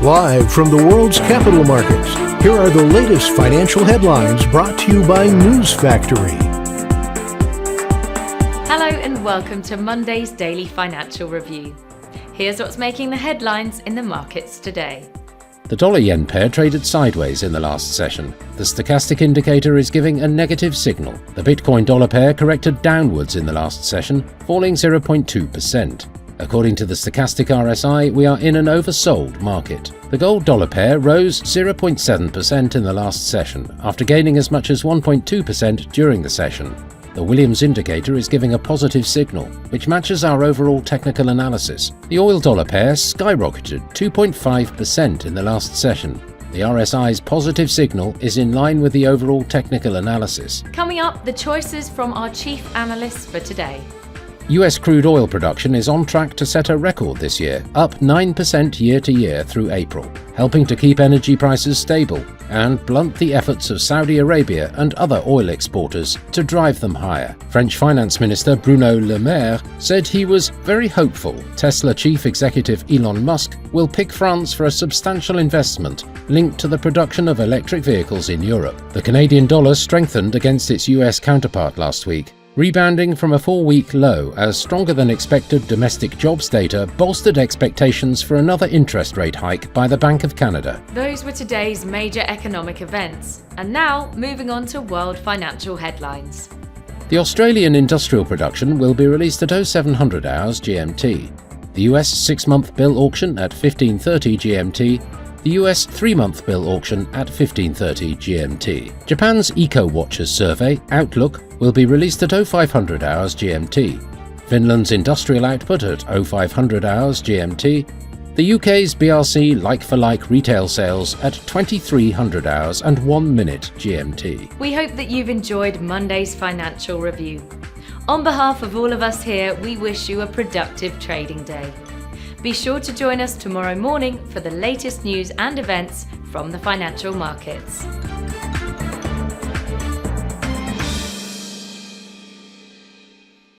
Live from the world's capital markets, here are the latest financial headlines brought to you by News Factory. Hello and welcome to Monday's Daily Financial Review. Here's what's making the headlines in the markets today. The dollar-yen pair traded sideways in the last session. The stochastic indicator is giving a negative signal. The Bitcoin-dollar pair corrected downwards in the last session, falling 0.2%. According to the stochastic RSI, we are in an oversold market. The gold-dollar pair rose 0.7% in the last session, after gaining as much as 1.2% during the session. The Williams indicator is giving a positive signal, which matches our overall technical analysis. The oil-dollar pair skyrocketed 2.5% in the last session. The RSI's positive signal is in line with the overall technical analysis. Coming up, the choices from our chief analysts for today. US crude oil production is on track to set a record this year, up 9% year-to-year through April, helping to keep energy prices stable and blunt the efforts of Saudi Arabia and other oil exporters to drive them higher. French Finance Minister Bruno Le Maire said he was very hopeful Tesla chief executive Elon Musk will pick France for a substantial investment linked to the production of electric vehicles in Europe. The Canadian dollar strengthened against its US counterpart last week, rebounding from a 4-week low as stronger than expected domestic jobs data bolstered expectations for another interest rate hike by the Bank of Canada. Those were today's major economic events. And now, moving on to world financial headlines. The Australian industrial production will be released at 0700 hours GMT. The US 6-month bill auction at 1530 GMT. The US 3-month bill auction at 1530 GMT. Japan's EcoWatchers survey, Outlook, will be released at 0500 hours GMT. Finland's industrial output at 0500 hours GMT. The UK's BRC like-for-like retail sales at 2300 hours and 1 minute GMT. We hope that you've enjoyed Monday's financial review. On behalf of all of us here, we wish you a productive trading day. Be sure to join us tomorrow morning for the latest news and events from the financial markets.